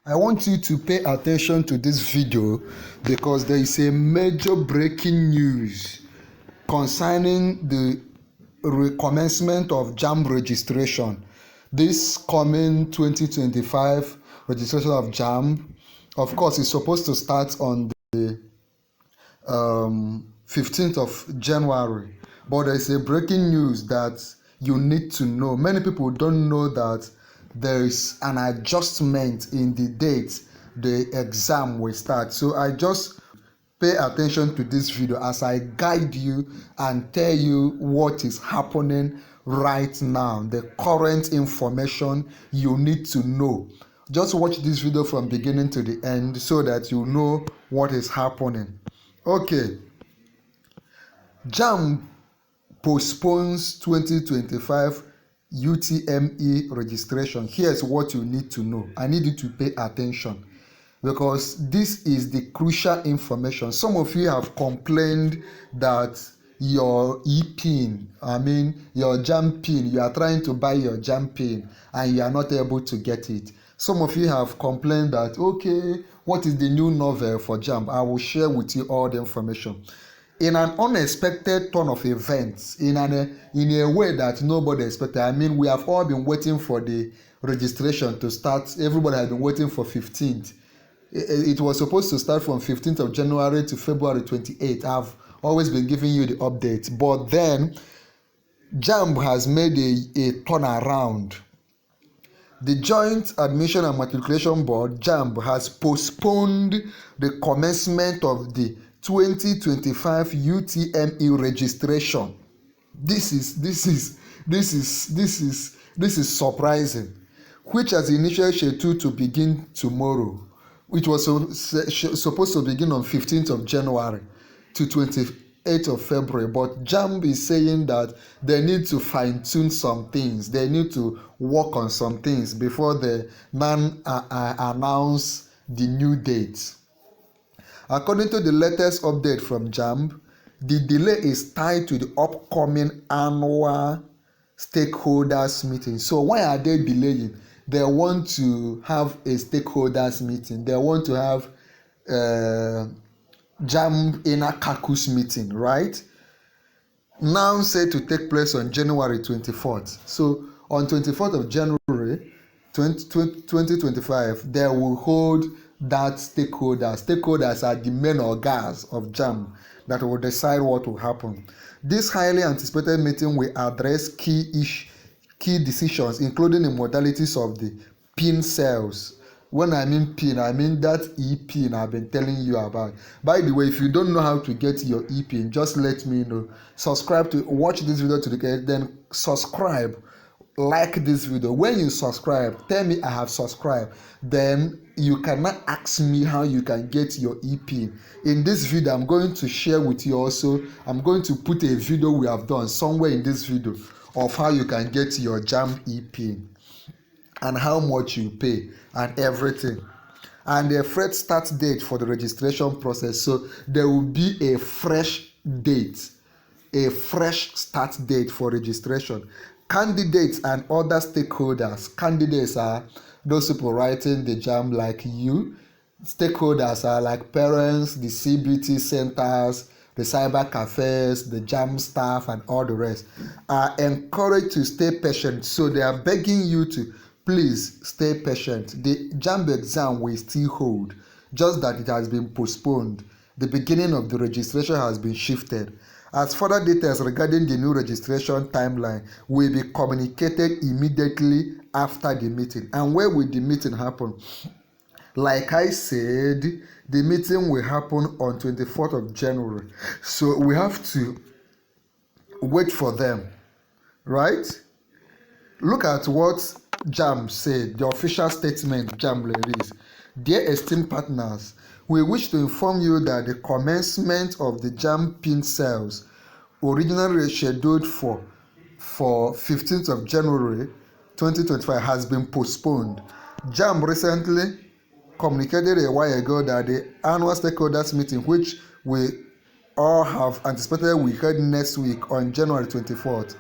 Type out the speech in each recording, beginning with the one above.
I want you to pay attention to this video because there is a major breaking news concerning the recommencement of JAMB registration. This coming 2025 registration of JAMB, of course, is supposed to start on the 15th of January. But there is a breaking news that you need to know. Many people don't know that there is an adjustment in the date the exam will start. So I just pay attention to this video as I guide you and tell you what is happening right now, the current information you need to know. Just watch this video from beginning to the end so that you know what is happening. Okay, JAMB postpones 2025 UTME registration. Here's what you need to know. I need you to pay attention because this is the crucial information. Some of you have complained that your e-pin, your JAMB pin, you are trying to buy your JAMB pin and you are not able to get it. Some of you have complained that, okay, what is the new novel for JAMB? I will share with you all the information. In an unexpected turn of events, in a way that nobody expected. We have all been waiting for the registration to start. Everybody has been waiting for 15th. It was supposed to start from 15th of January to February 28th. I've always been giving you the updates. But then, JAMB has made a turnaround. The Joint Admission and Matriculation Board, JAMB, has postponed the commencement of the 2025 UTME registration. This is surprising, which has initially scheduled to begin tomorrow. It was supposed to begin on 15th of January to 28th of February, but JAMB is saying that they need to fine-tune some things. They need to work on some things before they announce the new dates. According to the latest update from JAMB, the delay is tied to the upcoming annual stakeholders meeting. So why are they delaying? They want to have a stakeholders meeting. They want to have JAMB inner caucus meeting, right? Now said to take place on January 24th. So on 24th of January 2025, they will hold that stakeholders. Stakeholders are the main organs of JAMB that will decide what will happen. This highly anticipated meeting will address key decisions, including the modalities of the PIN cells. When I mean PIN, I mean that e-pin I've been telling you about. By the way, if you don't know how to get your e-pin, just let me know. Subscribe to watch this video to the end, then subscribe. Like this video. When you subscribe, tell me I have subscribed. Then you cannot ask me how you can get your e-pin. In this video, I'm going to share with you also. I'm going to put a video we have done somewhere in this video of how you can get your JAMB e-pin and how much you pay and everything. And a fresh start date for the registration process. So there will be a fresh date, a fresh start date for registration. Candidates and other stakeholders. Candidates are those people writing the JAMB like you. Stakeholders are like parents, the CBT centers, the cyber cafes, the JAMB staff, and all the rest. Are encouraged to stay patient. So they are begging you to please stay patient. The JAMB exam will still hold, just that it has been postponed. The beginning of the registration has been shifted. As further details regarding the new registration timeline will be communicated immediately after the meeting. And where will the meeting happen? Like I said, the meeting will happen on 24th of January. So we have to wait for them, right? Look at what JAMB said, the official statement JAMB released. Dear esteemed partners, we wish to inform you that the commencement of the JAMB pin cells, originally scheduled for 15th of January 2025, has been postponed. JAMB recently communicated a while ago that the annual stakeholders meeting, which we all have anticipated will hold next week on January 24th.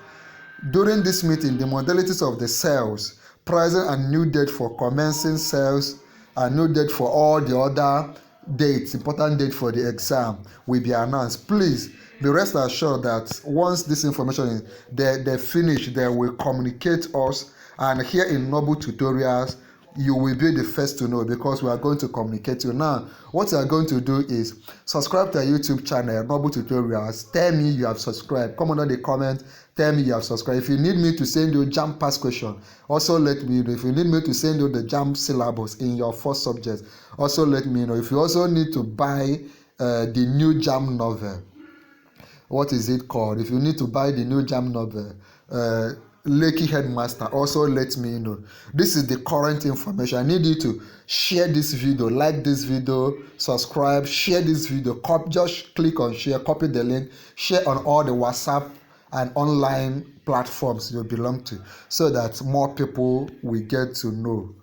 During this meeting, the modalities of the cells, pricing and new date for commencing sales and new date for all the other dates, important date for the exam will be announced. Please be rest assured that once this information is they finish, they will communicate us, and here in Noble Tutorials you will be the first to know, because we are going to communicate you. Now what you are going to do is subscribe to our YouTube channel Noble Tutorials. Tell me you have subscribed. Come under the comment, tell me you have subscribed. If you need me to send you JAMB past question, also let me know. If you need me to send you the JAMB syllabus in your first subject, also let me know. If you also need to buy the new JAMB novel, what is it called? If you need to buy the new JAMB novel, Lakey Headmaster, also let me know. This is the current information. I need you to share this video, like this video, subscribe, share this video. Just click on share, copy the link, share on all the WhatsApp and online platforms you belong to, so that more people will get to know.